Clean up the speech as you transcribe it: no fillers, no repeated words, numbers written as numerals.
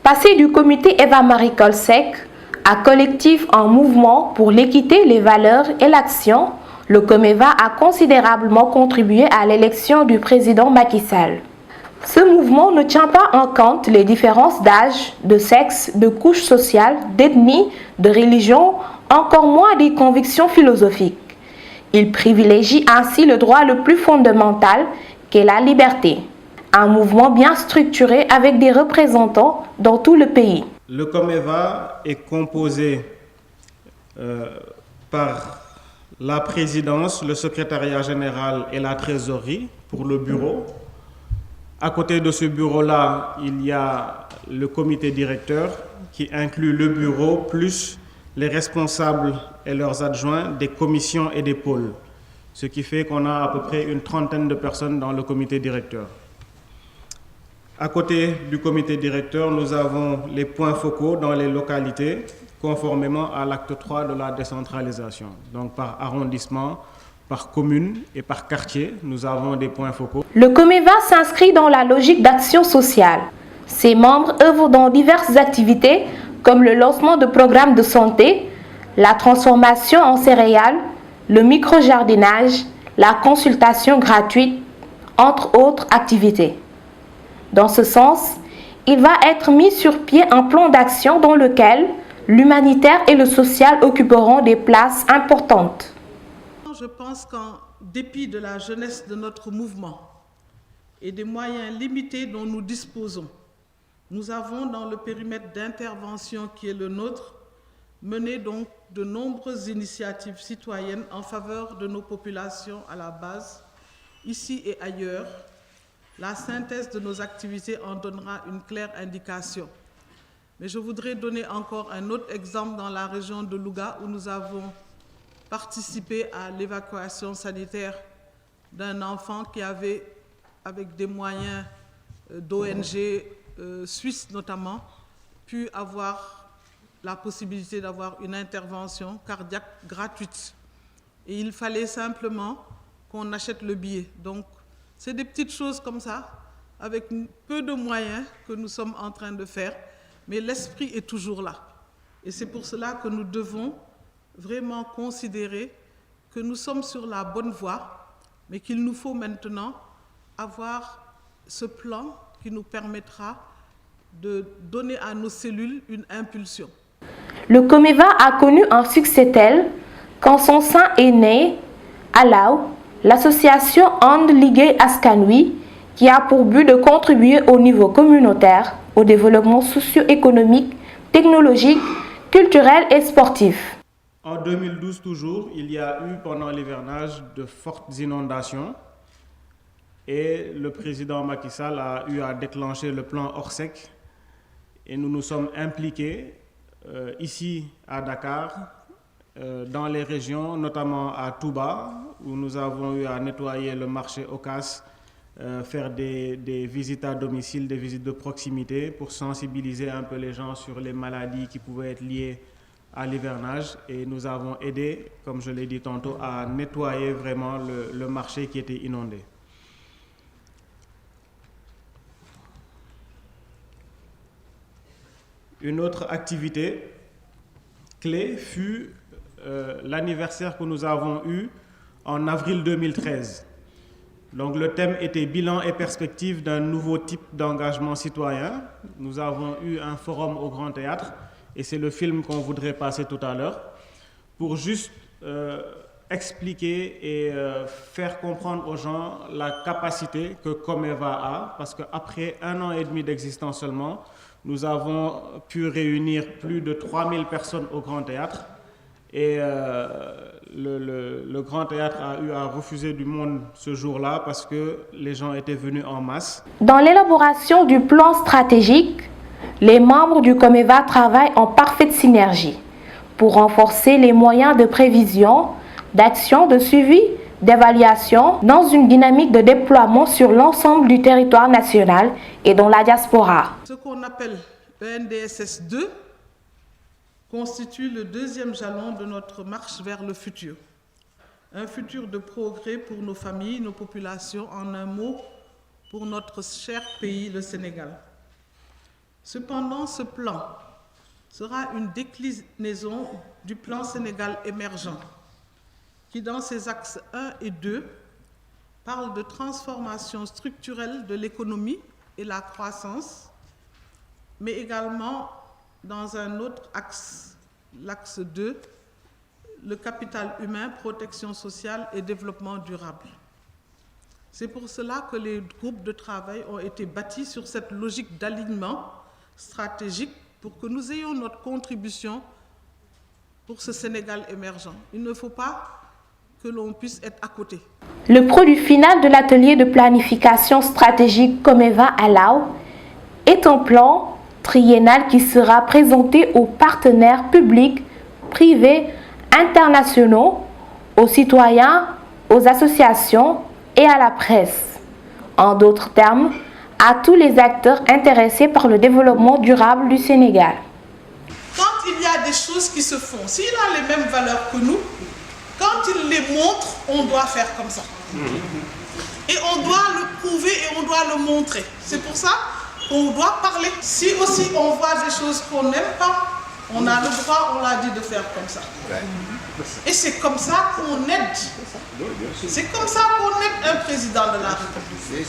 Passé du comité Eva-Marie Kolsek à collectif en mouvement pour l'équité, les valeurs et l'action, le Comeva a considérablement contribué à l'élection du président Macky Sall. Ce mouvement ne tient pas en compte les différences d'âge, de sexe, de couche sociale, d'ethnie, de religion, encore moins des convictions philosophiques. Il privilégie ainsi le droit le plus fondamental qu'est la liberté. Un mouvement bien structuré avec des représentants dans tout le pays. Le Comeva est composé par la présidence, le secrétariat général et la trésorerie pour le bureau. À côté de ce bureau-là, il y a le comité directeur qui inclut le bureau plus les responsables et leurs adjoints des commissions et des pôles. Ce qui fait qu'on a à peu près une trentaine de personnes dans le comité directeur. À côté du comité directeur, nous avons les points focaux dans les localités, conformément à l'acte 3 de la décentralisation. Donc par arrondissement, par commune et par quartier, nous avons des points focaux. Le Comeva s'inscrit dans la logique d'action sociale. Ses membres œuvrent dans diverses activités comme le lancement de programmes de santé, la transformation en céréales, le micro-jardinage, la consultation gratuite, entre autres activités. Dans ce sens, il va être mis sur pied un plan d'action dans lequel l'humanitaire et le social occuperont des places importantes. Je pense qu'en dépit de la jeunesse de notre mouvement et des moyens limités dont nous disposons, nous avons dans le périmètre d'intervention qui est le nôtre mené donc de nombreuses initiatives citoyennes en faveur de nos populations à la base, ici et ailleurs. La synthèse de nos activités en donnera une claire indication. Mais je voudrais donner encore un autre exemple dans la région de Louga où nous avons participé à l'évacuation sanitaire d'un enfant qui avait, avec des moyens d'ONG suisses notamment, pu avoir la possibilité d'avoir une intervention cardiaque gratuite. Et il fallait simplement qu'on achète le billet. Donc, c'est des petites choses comme ça, avec peu de moyens que nous sommes en train de faire, mais l'esprit est toujours là. Et c'est pour cela que nous devons vraiment considérer que nous sommes sur la bonne voie, mais qu'il nous faut maintenant avoir ce plan qui nous permettra de donner à nos cellules une impulsion. Le Comeva a connu un succès tel qu'en son sein est né, à Lao, l'association And Ligue Askan Wi, qui a pour but de contribuer au niveau communautaire au développement socio-économique, technologique, culturel et sportif. En 2012 toujours, il y a eu pendant l'hivernage de fortes inondations et le président Macky Sall a eu à déclencher le plan Orsec et nous nous sommes impliqués ici à Dakar, dans les régions, notamment à Touba, où nous avons eu à nettoyer le marché Ocas, faire des visites à domicile, des visites de proximité pour sensibiliser un peu les gens sur les maladies qui pouvaient être liées à l'hivernage. Et nous avons aidé, comme je l'ai dit tantôt, à nettoyer vraiment le marché qui était inondé. Une autre activité clé fut l'anniversaire que nous avons eu en avril 2013. Donc le thème était bilan et perspective d'un nouveau type d'engagement citoyen. Nous avons eu un forum au Grand Théâtre et c'est le film qu'on voudrait passer tout à l'heure pour juste expliquer et faire comprendre aux gens la capacité que Comeva a, parce qu'après 1 an et demi d'existence seulement, nous avons pu réunir plus de 3000 personnes au Grand Théâtre. Et le Grand Théâtre a eu à refuser du monde ce jour-là parce que les gens étaient venus en masse. Dans l'élaboration du plan stratégique, les membres du Comeva travaillent en parfaite synergie pour renforcer les moyens de prévision, d'action, de suivi, d'évaluation dans une dynamique de déploiement sur l'ensemble du territoire national et dans la diaspora. Ce qu'on appelle ENDSS 2 constitue le deuxième jalon de notre marche vers le futur. Un futur de progrès pour nos familles, nos populations, en un mot, pour notre cher pays, le Sénégal. Cependant, ce plan sera une déclinaison du plan Sénégal émergent, qui dans ses axes 1 et 2 parle de transformation structurelle de l'économie et la croissance, mais également dans un autre axe, l'axe 2, le capital humain, protection sociale et développement durable. C'est pour cela que les groupes de travail ont été bâtis sur cette logique d'alignement stratégique pour que nous ayons notre contribution pour ce Sénégal émergent. Il ne faut pas que l'on puisse être à côté. Le produit final de l'atelier de planification stratégique Comeva Alao est un plan triennal qui sera présenté aux partenaires publics, privés, internationaux, aux citoyens, aux associations et à la presse. En d'autres termes, à tous les acteurs intéressés par le développement durable du Sénégal. Quand il y a des choses qui se font, s'il a les mêmes valeurs que nous, quand il les montre, on doit faire comme ça. Et on doit le prouver et on doit le montrer. C'est pour ça qu'on doit parler. Si aussi on voit des choses qu'on n'aime pas, on a le droit, on l'a dit, de faire comme ça. Et c'est comme ça qu'on aide. C'est comme ça qu'on aide un président de la République.